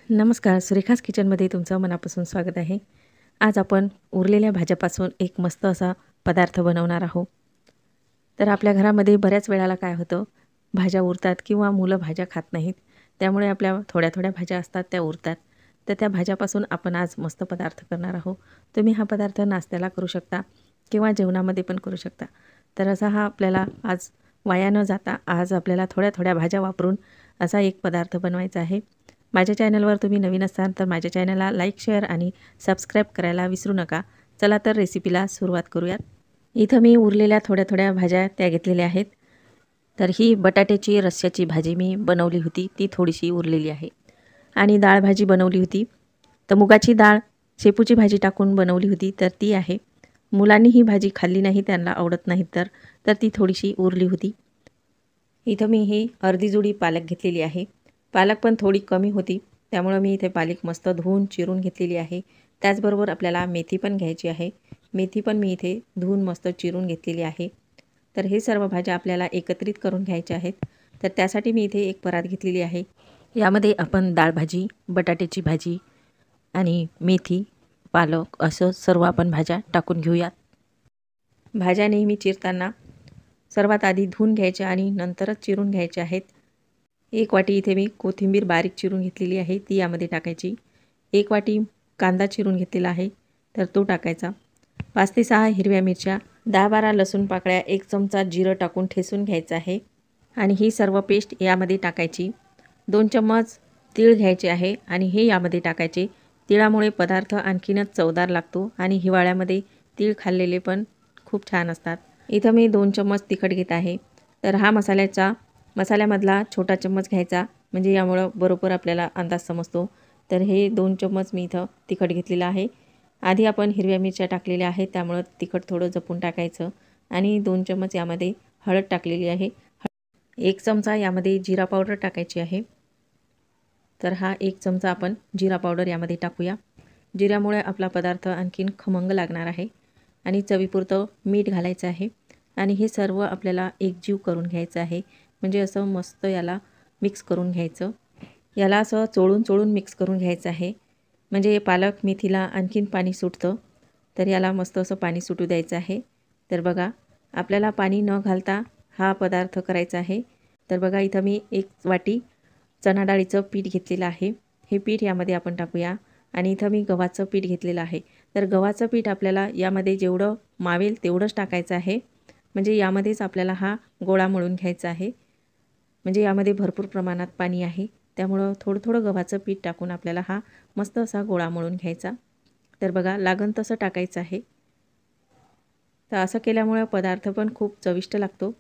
नमस्कार, सुरेखास किचनमध्ये तुमचं मनापासून स्वागत आहे। आज आपण उरलेल्या भाज्यापासून एक मस्त असा पदार्थ बनवणार आहोत। तर आपल्या घरामध्ये बऱ्याच वेळेला काय होतं, भाज्या उरतात किंवा मुलं भाज्या खात नाहीत, त्यामुळे आपल्या थोड्या-थोड्या भाज्या असतात त्या उरतात। तर त्या भाज्यापासून आपण आज मस्त पदार्थ करणार आहोत। तुम्ही हा पदार्थ नाश्त्याला करू शकता किंवा जेवणामध्ये पण करू शकता। तर असा हा आपल्याला आज वाया न जाता आज आपल्याला थोड्या-थोड्या भाज्या वापरून असा एक पदार्थ बनवायचा आहे। माझ्या चॅनलवर तुम्ही नवीन असाल तर माझ्या चॅनलला लाईक, शेअर आणि सबस्क्राईब करायला विसरू नका। चला तर रेसिपीला सुरुवात करूयात। इथं मी उरलेल्या थोड्या-थोड्या भाज्या त्या घेतलेल्या आहेत। तर ही बटाट्याची रस्स्याची भाजी मी बनवली होती, ती थोडीशी उरलेली आहे। आणि डाळ भाजी बनवली होती, तर मुगाची डाळ, शेपूची भाजी टाकून बनवली होती, तर ती आहे। मुलांनी ही भाजी खाल्ली नाही, त्यांना आवडत नाही तर ती थोडीशी उरली होती। इथं मी ही अर्धी जुडी पालक घेतलेली आहे। पालक पण थोडी कमी होती, त्यामुळे मी इथे पालक मस्त धुवून चिरून घेतलेली आहे। त्याचबरोबर आपल्याला मेथी पण घ्यायची आहे। मेथी पण मी इथे धुवून मस्त चिरून घेतलेली आहे। तर हे सर्व भाज्या आपल्याला एकत्रित करून घ्यायच्या आहेत। तर त्यासाठी मी इथे एक परात घेतलेली आहे। यामध्ये आपण डाळ भाजी, बटाट्याची भाजी आणि मेथी, पालक असं सर्व आपण भाज्या टाकून घेऊयात। भाज्या नेहमी चिरताना सर्वात आधी धुवून घ्यायच्या आणि नंतरच चिरून घ्यायच्या आहेत। एक वाटी इथे मी कोथिंबीर बारीक चिरून घेतलेली आहे, ती यामध्ये टाकायची। एक वाटी कांदा चिरून घेतलेला आहे, तर तो टाकायचा। 5 ते 6 हिरव्या मिरच्या, 10-12 लसूण पाकळ्या, 1 चमचा जिरं टाकून ठेचून घ्यायचं आहे आणि ही सर्व पेस्ट यामध्ये टाकायची। 2 चम्मच तीळ घ्यायचे आहे आणि हे यामध्ये टाकायचे। तिळामुळे पदार्थ आणखीनच चवदार लागतो आणि हिवाळ्यामध्ये तीळ खाल्लेले पण खूप छान असतात। इथं मी 2 चम्मच तिखट घेत आहे। तर हा मसाल्यामधला छोटा चम्मच घ्यायचा, म्हणजे यामुळं बरोबर आपल्याला अंदाज समजतो। तर हे 2 चम्मच मी इथं तिखट घेतलेलं आहे। आधी आपण हिरव्या मिरच्या टाकलेल्या आहेत, त्यामुळं तिखट थोडं जपून टाकायचं आणि 2 चम्मच यामध्ये हळद टाकलेली आहे। 1 चमचा यामध्ये जिरा पावडर टाकायची आहे। तर हा 1 चमचा आपण जिरा पावडर यामध्ये टाकूया। जिऱ्यामुळे आपला पदार्थ आणखीन खमंग लागणार आहे आणि चवीपुरतं मीठ घालायचं आहे आणि हे सर्व आपल्याला एकजीव करून घ्यायचं आहे, म्हणजे असं मस्त याला मिक्स करून घ्यायचं। याला असं चोळून मिक्स करून घ्यायचं आहे, म्हणजे पालक मेथीला आणखीन पाणी सुटतं, तर याला मस्त असं पाणी सुटू द्यायचं आहे। तर बघा, आपल्याला पाणी न घालता हा पदार्थ करायचा आहे। तर बघा, इथं मी 1 वाटी चणा डाळीचं पीठ घेतलेलं आहे, हे पीठ यामध्ये आपण टाकूया आणि इथं मी गव्हाचं पीठ घेतलेलं आहे। तर गव्हाचं पीठ आपल्याला यामध्ये जेवढं मावेल तेवढंच टाकायचं आहे, म्हणजे यामध्येच आपल्याला हा गोळा मळून घ्यायचा आहे। म्हणजे यामध्ये भरपूर प्रमाणात पाणी आहे, त्यामुळं थोडं गव्हाचं पीठ टाकून आपल्याला हा मस्त असा गोळा मळून घ्यायचा। तर बघा, लागण तसं टाकायचं आहे। तर असं केल्यामुळे पदार्थ पण खूप चविष्ट लागतो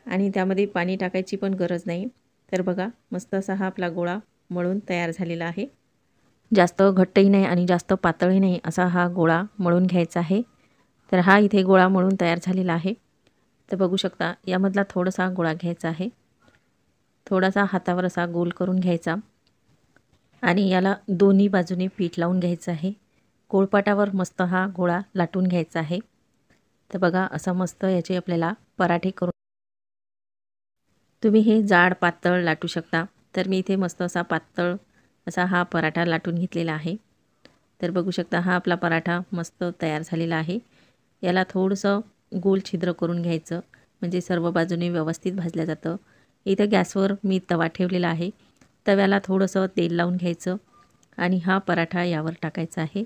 आणि त्यामध्ये पाणी टाकायची पण गरज नाही। तर बघा, मस्त असा हा आपला गोळा मळून तयार झालेला आहे। जास्त घट्टही नाही आणि जास्त पातळही नाही, असा हा गोळा मळून घ्यायचा आहे। तर हा इथे गोळा मळून तयार झालेला आहे। तर बघू शकता, यामधला थोडासा गोळा घ्यायचा आहे, थोडासा हातावर असा गोल करून घ्यायचा आणि याला दोन्ही बाजूने पीठ लावून घ्यायचं आहे। पोळपाटावर मस्त हा गोळा लाटून घ्यायचा आहे। तर बघा, असं मस्त याचे आपल्याला पराठे करून तुम्ही हे जाड पातळ लाटू शकता। तर मी इथे मस्त असा पातळ असा हा पराठा लाटून घेतलेला आहे। तर बघू शकता, हा आपला पराठा मस्त तयार झालेला आहे। याला थोडंसं गोल छिद्र करून घ्यायचं, म्हणजे सर्व बाजूने व्यवस्थित भाजलं जातं। इथं गॅसवर मी तवा ठेवलेला आहे, तव्याला थोडंसं तेल लावून घ्यायचं आणि हा पराठा यावर टाकायचा आहे।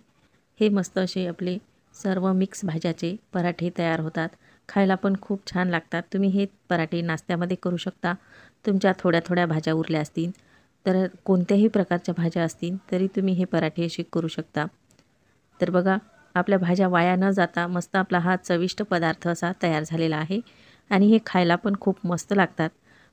हे मस्त असे आपले सर्व मिक्स भाज्याचे पराठे तयार होतात, खायला पण खूप छान लागतात। तुम्ही हे पराठे नाश्त्यामध्ये करू शकता। तुमच्या थोड्या भाज्या उरल्या असतील, तर कोणत्याही प्रकारच्या भाज्या असतील तरी तुम्ही हे पराठे असे करू शकता। तर बघा, आपल्या भाज्या वाया न जाता मस्त आपला हा चविष्ट पदार्थ असा तयार झालेला आहे आणि हे खायला पण खूप मस्त लागतात।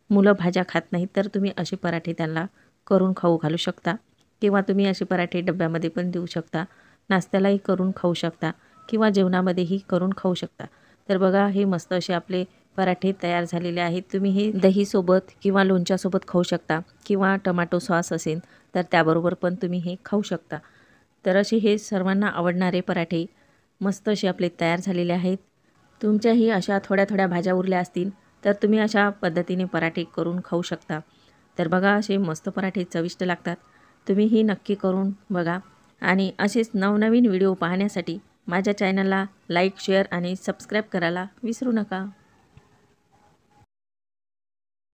मुलं भाज्या खात नाहीत, तर तुम्ही असे पराठे त्यांना करून खाऊ घालू शकता किंवा तुम्ही असे पराठे डब्यामध्ये पण देऊ शकता, नाश्त्यालाही करून खाऊ शकता किंवा जेवणामध्येही करून खाऊ शकता। तर बघा, हे मस्त असे आपले पराठे तयार झालेले आहेत। तुम्ही हे दहीसोबत किंवा लोणच्यासोबत खाऊ शकता किंवा टोमॅटो सॉस असेल तर त्याबरोबर पण तुम्ही हे खाऊ शकता। तर असे हे सर्वांना आवडणारे पराठे मस्त असे आपले तयार झालेले आहेत। तुमच्याही अशा थोड्या भाज्या उरल्या असतील तर तुम्ही अशा पद्धतीने पराठे करून खाऊ शकता। तर बघा, असे मस्त पराठे चविष्ट लागतात। तुम्हीही नक्की करून बघा आणि असेच नवनवीन व्हिडिओ पाहण्यासाठी माझ्या चॅनलला लाईक, शेअर आणि सबस्क्राईब करायला विसरू नका.